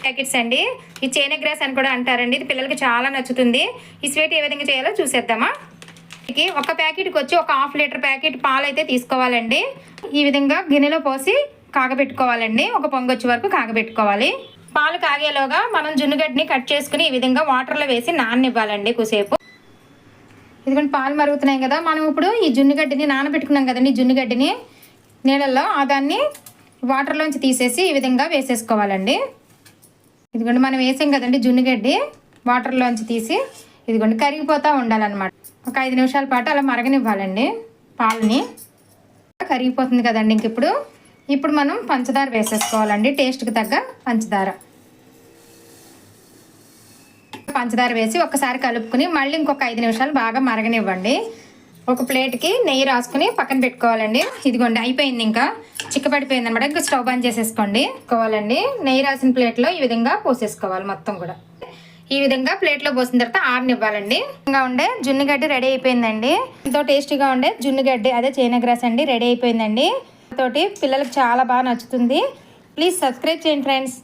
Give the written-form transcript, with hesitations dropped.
Packets అండి. ఈ China grass అని కూడా అంటారండి. ఇది పిల్లలకి చాలా నచ్చుతుంది. ఈ స్వీట్ ఏ విధంగా చేయాలో చూసేద్దామా. ఒక ప్యాకెట్కి వచ్చి ఒక హాఫ్ లీటర్ ప్యాకెట్ పాలు అయితే తీసుకోవాలండి. ఈ విధంగా గిన్నెలో పోసి కాగబెట్టుకోవాలండి. ఒక పొంగొచ్చి వరకు కాగబెట్టుకోవాలి. పాలు కాగేలోగా మనం జున్నుగడ్డని కట్ చేసుకుని ఈ విధంగా వాటర్లో వేసి నాననివ్వాలండి కొద్దిసేపు. ఇదిగోండి పాలు మరుగుతున్నాయి కదా, మనం ఇప్పుడు ఈ జున్నుగడ్డని నానబెట్టుకున్నాం కదండి. జున్నుగడ్డని నీళ్ళల్లో దాన్ని వాటర్లోంచి తీసేసి ఈ విధంగా వేసేసుకోవాలండి. ఇదిగోండి మనం వేసాం కదండి జున్నుగడ్డి, వాటర్లోంచి తీసి ఇదిగోండి కరిగిపోతూ ఉండాలన్నమాట. ఒక 5 నిమిషాల పాటు అలా మరగనివ్వాలండి పాలని. కరిగిపోతుంది కదండి. ఇంక ఇప్పుడు మనం పంచదార వేసేసుకోవాలండి. టేస్ట్కి తగ్గ పంచదార వేసి ఒక్కసారి కలుపుకుని మళ్ళీ ఇంకొక 5 నిమిషాలు బాగా మరగనివ్వండి. ఒక ప్లేట్కి నెయ్యి రాసుకుని పక్కన పెట్టుకోవాలండి. ఇదిగోండి అయిపోయింది, ఇంకా చిక్కపడిపోయింది అనమాట. ఇంకా స్టవ్ ఆన్ చేసేసుకోండి. నెయ్యి రాసిన ప్లేట్లో ఈ విధంగా పోసేసుకోవాలి. మొత్తం కూడా ఈ విధంగా ప్లేట్లో పోసిన తర్వాత ఆరనివ్వాలండి. ఇంకా ఉండే జున్నుగడ్డి రెడీ అయిపోయిందండి. ఎంతో టేస్టీగా ఉండే జున్నుగడ్డి, అదే చైనా గ్రాస్ అండి, రెడీ అయిపోయిందండి. తోటి పిల్లలకు చాలా బాగా నచ్చుతుంది. ప్లీజ్ సబ్స్క్రైబ్ చేయండి ఫ్రెండ్స్.